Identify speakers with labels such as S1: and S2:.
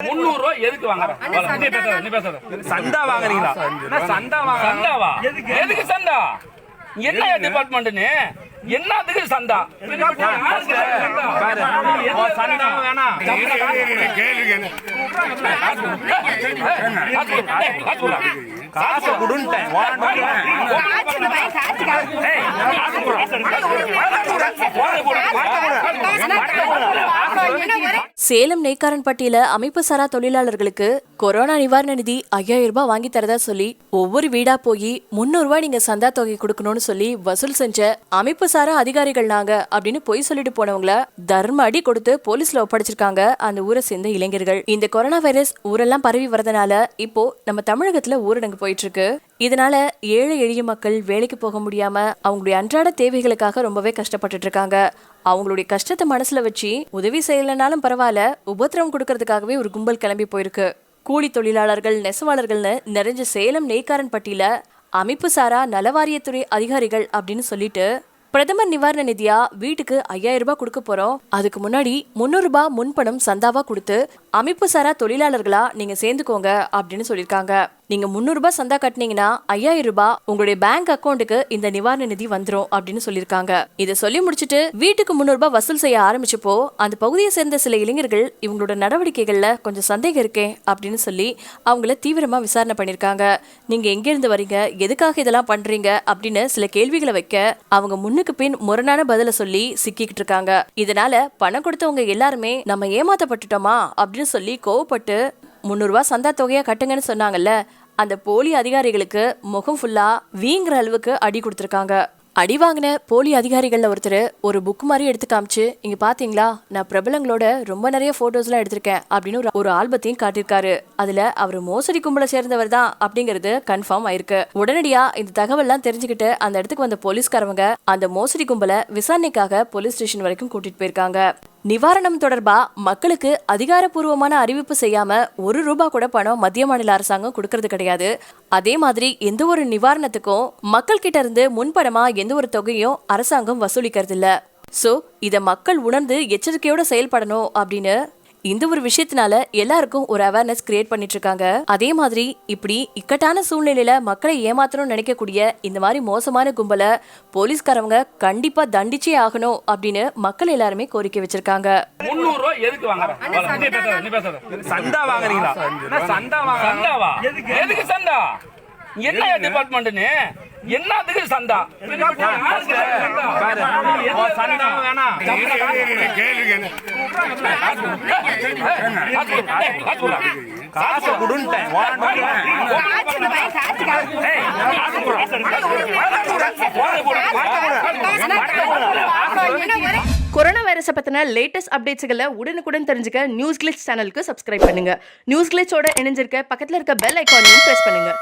S1: 300 எதுக்கு வாங்குற? நீ பேசாத. சந்தா வாங்குறீங்களா? சந்தாவா? எதுக்கு சந்தா? என்ன டிபார்ட்மெண்ட்? என்னத்துக்கு சந்தா? சந்தா வேணாம். காசை கொடுன்ட்டேன்.
S2: சேலம் நெய்க்காரன்பட்டியில அமைப்பு சாரா தொழிலாளர்களுக்கு கொரோனா நிவாரண நிதி 5000 ரூபாய் வாங்கி தரதா சொல்லி ஒவ்வொரு வீடா போய் 300 ரூபாய் நீங்க சந்தா தொகை கொடுக்கணும்னு சொல்லி வசூல் செஞ்ச அமைப்பு சாரா அதிகாரிகள் நாங்க அப்படின்னு பொய் சொல்லிட்டு போனவங்கள தர்ம அடி கொடுத்து போலீஸ்ல ஒப்படைச்சிருக்காங்க அந்த ஊரை சேர்ந்த இளைஞர்கள். இந்த கொரோனா வைரஸ் ஊரெல்லாம் பரவி வரதுனால இப்போ நம்ம தமிழகத்துல ஊரடங்கு போயிட்டு இருக்கு. இதனால ஏழை எளிய மக்கள் வேலைக்கு போக முடியாம அவங்களுடைய அன்றாட தேவைகளுக்காக ரொம்பவே கஷ்டப்பட்டுட்டு இருக்காங்க. அவங்களுடைய கஷ்டத்தை மனசுல வச்சு உதவி செய்யலனாலும் பரவாயில்ல, உபத்திரவம் கொடுக்கறதுக்காகவே ஒரு கும்பல் கிளம்பி போயிருக்கு. கூலி தொழிலாளர்கள், நெசவாளர்கள்னு நிறைஞ்ச சேலம் நெய்க்காரன்பட்டியில அமைப்பு சாரா நலவாரியத்துறை அதிகாரிகள் அப்படின்னு சொல்லிட்டு பிரதமர் நிவாரண நிதியா வீட்டுக்கு 5000 ரூபாய் கொடுக்க போறோம், அதுக்கு முன்னாடி 300 ரூபாய் முன்பணம் சந்தாவா கொடுத்து அமைப்பு சாரா தொழிலாளர்களா நீங்க சேர்ந்துக்கோங்க அப்படின்னு சொல்லிருக்காங்க. நீங்க 300 ரூபாய் சந்தா கட்டினீங்கன்னா 5000 ரூபாய் உங்களுடைய பேங்க் அக்கௌண்ட்டுக்கு இந்த நிவாரண நிதி வந்துரும் அப்படின்னு சொல்லிருக்காங்க. இதை சொல்லி முடிச்சுட்டு வீட்டுக்கு 300 ரூபாய் வசூல் செய்ய ஆரம்பிச்சப்போ அந்த பகுதியை சேர்ந்த சில இளைஞர்கள் இவங்களோட நடவடிக்கைகள்ல கொஞ்சம் சந்தேகம் இருக்கே அப்படின்னு சொல்லி அவங்கள தீவிரமா விசாரணை பண்ணிருக்காங்க. நீங்க எங்க இருந்து வரீங்க, எதுக்காக இதெல்லாம் பண்றீங்க அப்படின்னு சில கேள்விகளை வைக்க அவங்க முன்னுக்கு பின் முரணான பதில சொல்லி சிக்கிக்கிட்டு இருக்காங்க. இதனால பணம் கொடுத்தவங்க எல்லாருமே நம்ம ஏமாத்தப்பட்டுட்டோமா அப்படின்னு சொல்லி கோவப்பட்டு 300 ரூபாய் சந்தா தொகையா கட்டுங்கன்னு சொன்னாங்கல்ல, அந்த போலி அதிகாரிகளுக்கு முகம் ஃபுல்லா வீங்கிற அளவுக்கு அடி கொடுத்துருக்காங்க. அடி வாங்கின போலி அதிகாரிகள்ல ஒருத்தர் ஒரு புக் மாதிரி எடுத்து காமிச்சு, இங்க பாத்தீங்களா நான் பிரபலங்களோட ரொம்ப நிறைய போட்டோஸ்லாம் எடுத்திருக்கேன் அப்படின்னு ஒரு ஆல்பத்தையும் காட்டியிருக்காரு. அதுல அவர் மோசடி கும்பலை சேர்ந்தவர் தான் அப்படிங்கிறது கன்ஃபார்ம் ஆயிருக்கு. உடனடியா இந்த தகவல்லாம் தெரிஞ்சுக்கிட்டு அந்த இடத்துக்கு வந்த போலீஸ்காரவங்க அந்த மோசடி கும்பலை விசாரணைக்காக போலீஸ் ஸ்டேஷன் வரைக்கும் கூட்டிட்டு போயிருக்காங்க. நிவாரணம் தொடர்பா மக்களுக்கு அதிகாரப்பூர்வமான அறிவிப்பு செய்யாம 1 ரூபாய் கூட பணம் மத்திய மாநில அரசாங்கம் கொடுக்கறது கிடையாது. அதே மாதிரி எந்த ஒரு நிவாரணத்துக்கும் மக்கள் கிட்ட இருந்து முன்பணமா எந்த ஒரு தொகையும் அரசாங்கம் வசூலிக்கிறது இல்ல. சோ இத மக்கள் உணர்ந்து எச்சரிக்கையோட செயல்படணும் அப்படின்னு இந்த ஒரு விஷயத்தினால எல்லாருக்கும் ஒரு அவேர்னஸ் கிரியேட் பண்ணிட்டு இருக்காங்க. அதே மாதிரி இப்படி இக்கட்டான சூழ்நிலையில மக்களை ஏமாத்தணும்னு நினைக்கக்கூடிய இந்த மாதிரி மோசமான கும்பலை போலீஸ்காரவங்க கண்டிப்பா தண்டிச்சே ஆகணும் அப்படின்னு மக்கள் எல்லாருமே கோரிக்கை வச்சிருக்காங்க.
S1: 300 ரூபாய் எதுக்கு வாங்குற? நீ பேசாத. சந்தா வாங்குறீங்களா? சந்தாவா? எதுக்கு சந்தா? என்ன டிபார்ட்மெண்ட்? என்னத்துக்கு சந்தா? சந்தா வேணாம். காசை கொடுன்ட்டேன்.
S2: கொரோனா வைரஸை பத்தின லேட்டஸ்ட் அப்டேட்ஸ்களை உடனுக்குடன் தெரிஞ்சுக்க நியூஸ் கிளிட்ஸ் சேனலுக்கு சப்ஸ்கிரைப் பண்ணுங்க. நியூஸ் கிளிட்ஸோட இணைஞ்சிருக்க பக்கத்துல இருக்க பெல் ஐகானையும் பிரஸ் பண்ணுங்க.